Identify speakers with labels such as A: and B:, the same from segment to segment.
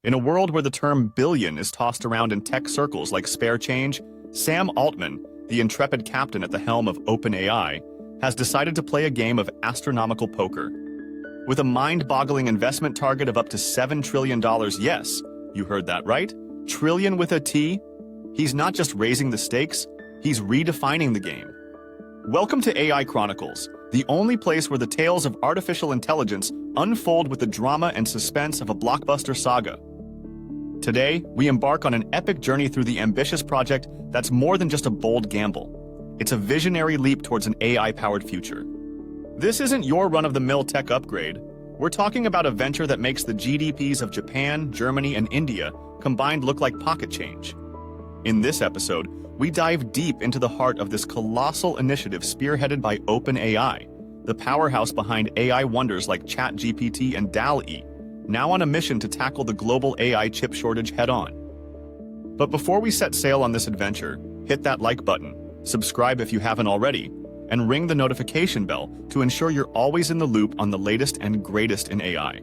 A: In a world where the term billion is tossed around in tech circles like spare change, Sam Altman, the intrepid captain at the helm of OpenAI, has decided to play a game of astronomical poker. With a mind-boggling investment target of up to $7 trillion, yes, you heard that right, trillion with a T, he's not just raising the stakes, he's redefining the game. Welcome to AI Chronicles, the only place where the tales of artificial intelligence unfold with the drama and suspense of a blockbuster saga. Today, we embark on an epic journey through the ambitious project that's more than just a bold gamble. It's a visionary leap towards an AI-powered future. This isn't your run-of-the-mill tech upgrade. We're talking about a venture that makes the GDPs of Japan, Germany, and India combined look like pocket change. In this episode, we dive deep into the heart of this colossal initiative spearheaded by OpenAI, the powerhouse behind AI wonders like ChatGPT and DALL-E, now on a mission to tackle the global AI chip shortage head-on. But before we set sail on this adventure, hit that like button, subscribe if you haven't already, and ring the notification bell to ensure you're always in the loop on the latest and greatest in AI.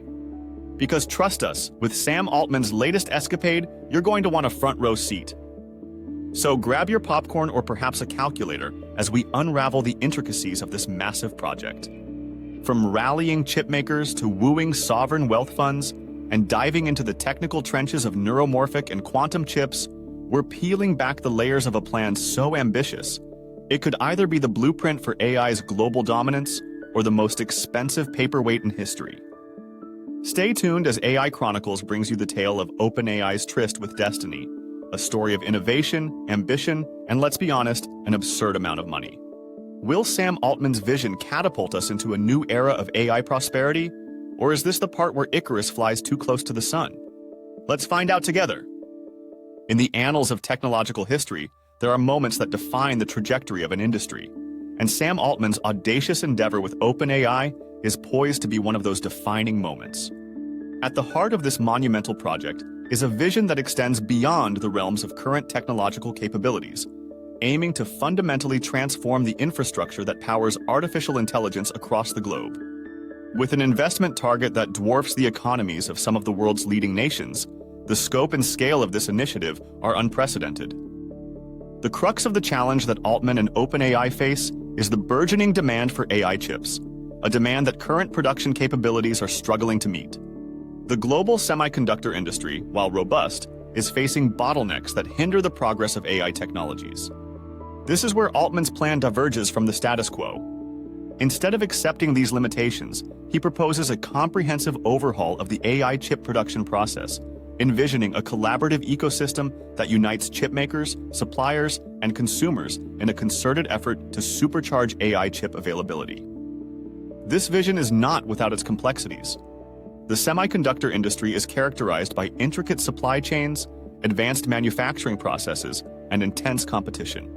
A: Because trust us, with Sam Altman's latest escapade, you're going to want a front-row seat. So grab your popcorn or perhaps a calculator as we unravel the intricacies of this massive project. From rallying chipmakers to wooing sovereign wealth funds and diving into the technical trenches of neuromorphic and quantum chips, we're peeling back the layers of a plan so ambitious, it could either be the blueprint for AI's global dominance or the most expensive paperweight in history. Stay tuned as AI Chronicles brings you the tale of OpenAI's tryst with destiny, a story of innovation, ambition, and let's be honest, an absurd amount of money. Will Sam Altman's vision catapult us into a new era of AI prosperity? Or is this the part where Icarus flies too close to the sun? Let's find out together. In the annals of technological history, there are moments that define the trajectory of an industry, and Sam Altman's audacious endeavor with OpenAI is poised to be one of those defining moments. At the heart of this monumental project is a vision that extends beyond the realms of current technological capabilities, aiming to fundamentally transform the infrastructure that powers artificial intelligence across the globe. With an investment target that dwarfs the economies of some of the world's leading nations, the scope and scale of this initiative are unprecedented. The crux of the challenge that Altman and OpenAI face is the burgeoning demand for AI chips, a demand that current production capabilities are struggling to meet. The global semiconductor industry, while robust, is facing bottlenecks that hinder the progress of AI technologies. This is where Altman's plan diverges from the status quo. Instead of accepting these limitations, he proposes a comprehensive overhaul of the AI chip production process, envisioning a collaborative ecosystem that unites chipmakers, suppliers, and consumers in a concerted effort to supercharge AI chip availability. This vision is not without its complexities. The semiconductor industry is characterized by intricate supply chains, advanced manufacturing processes, and intense competition.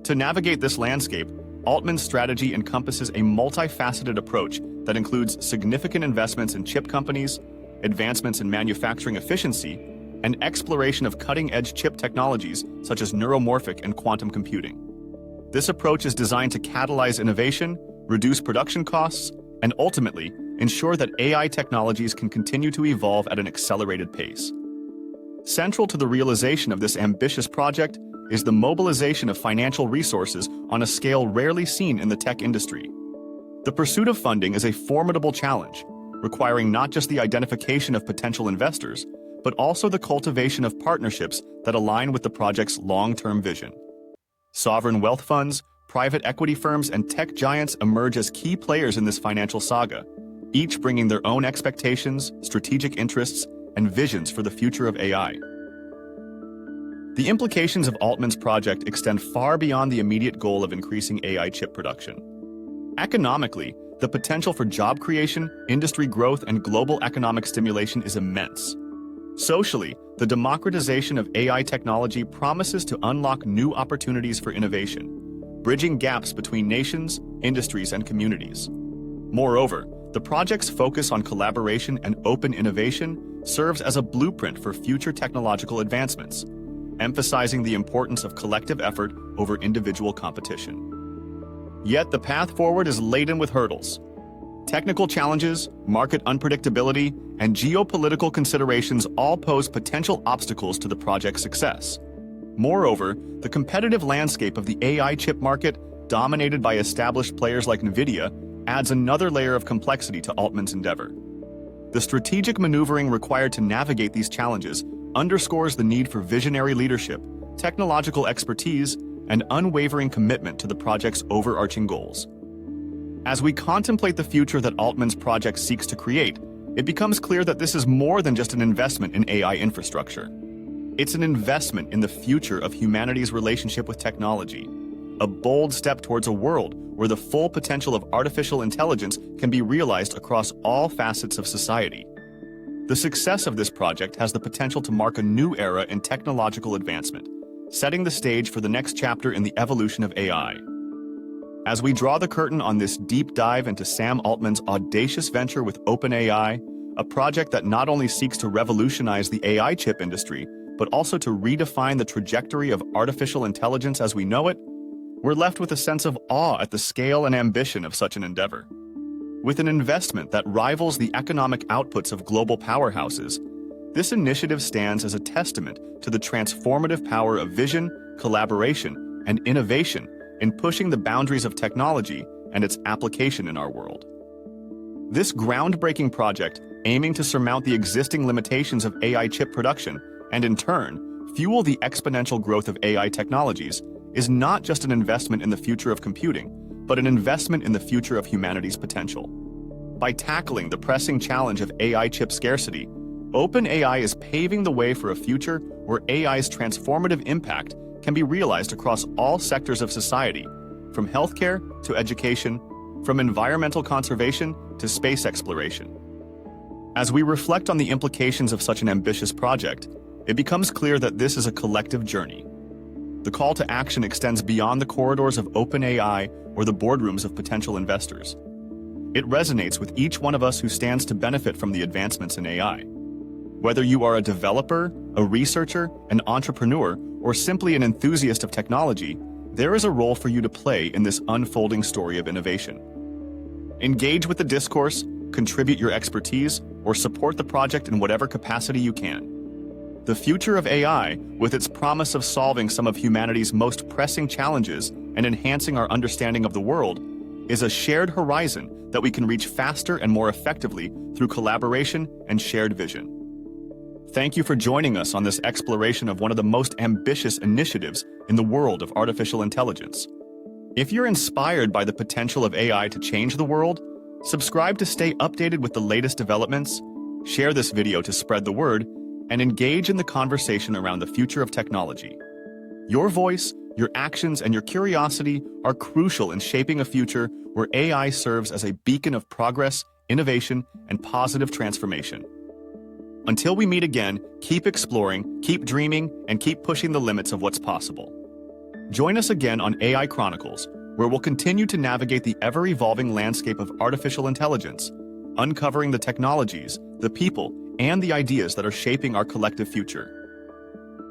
A: To navigate this landscape, Altman's strategy encompasses a multifaceted approach that includes significant investments in chip companies, advancements in manufacturing efficiency, and exploration of cutting-edge chip technologies such as neuromorphic and quantum computing. This approach is designed to catalyze innovation, reduce production costs, and ultimately ensure that AI technologies can continue to evolve at an accelerated pace. Central to the realization of this ambitious project is the mobilization of financial resources on a scale rarely seen in the tech industry. The pursuit of funding is a formidable challenge, requiring not just the identification of potential investors, but also the cultivation of partnerships that align with the project's long-term vision. Sovereign wealth funds, private equity firms, and tech giants emerge as key players in this financial saga, each bringing their own expectations, strategic interests, and visions for the future of AI. The implications of Altman's project extend far beyond the immediate goal of increasing AI chip production. Economically, the potential for job creation, industry growth, and global economic stimulation is immense. Socially, the democratization of AI technology promises to unlock new opportunities for innovation, bridging gaps between nations, industries, and communities. Moreover, the project's focus on collaboration and open innovation serves as a blueprint for future technological advancements, emphasizing the importance of collective effort over individual competition. Yet the path forward is laden with hurdles. Technical challenges, market unpredictability, and geopolitical considerations all pose potential obstacles to the project's success. Moreover, the competitive landscape of the AI chip market, dominated by established players like NVIDIA, adds another layer of complexity to Altman's endeavor. The strategic maneuvering required to navigate these challenges underscores the need for visionary leadership, technological expertise, and unwavering commitment to the project's overarching goals. As we contemplate the future that Altman's project seeks to create, it becomes clear that this is more than just an investment in AI infrastructure. It's an investment in the future of humanity's relationship with technology, a bold step towards a world where the full potential of artificial intelligence can be realized across all facets of society. The success of this project has the potential to mark a new era in technological advancement, setting the stage for the next chapter in the evolution of AI. As we draw the curtain on this deep dive into Sam Altman's audacious venture with OpenAI, a project that not only seeks to revolutionize the AI chip industry, but also to redefine the trajectory of artificial intelligence as we know it, we're left with a sense of awe at the scale and ambition of such an endeavor. With an investment that rivals the economic outputs of global powerhouses, this initiative stands as a testament to the transformative power of vision, collaboration, and innovation in pushing the boundaries of technology and its application in our world. This groundbreaking project, aiming to surmount the existing limitations of AI chip production and, in turn, fuel the exponential growth of AI technologies, is not just an investment in the future of computing, but an investment in the future of humanity's potential. By tackling the pressing challenge of AI chip scarcity, OpenAI is paving the way for a future where AI's transformative impact can be realized across all sectors of society, from healthcare to education, from environmental conservation to space exploration. As we reflect on the implications of such an ambitious project, it becomes clear that this is a collective journey. The call to action extends beyond the corridors of OpenAI or the boardrooms of potential investors. It resonates with each one of us who stands to benefit from the advancements in AI. Whether you are a developer, a researcher, an entrepreneur, or simply an enthusiast of technology, there is a role for you to play in this unfolding story of innovation. Engage with the discourse, contribute your expertise, or support the project in whatever capacity you can. The future of AI, with its promise of solving some of humanity's most pressing challenges and enhancing our understanding of the world, is a shared horizon that we can reach faster and more effectively through collaboration and shared vision. Thank you for joining us on this exploration of one of the most ambitious initiatives in the world of artificial intelligence. If you're inspired by the potential of AI to change the world, subscribe to stay updated with the latest developments, share this video to spread the word, and engage in the conversation around the future of technology. Your voice, your actions, and your curiosity are crucial in shaping a future where AI serves as a beacon of progress, innovation, and positive transformation. Until we meet again, keep exploring, keep dreaming, and keep pushing the limits of what's possible. Join us again on AI Chronicles, where we'll continue to navigate the ever-evolving landscape of artificial intelligence, uncovering the technologies, the people, and the ideas that are shaping our collective future.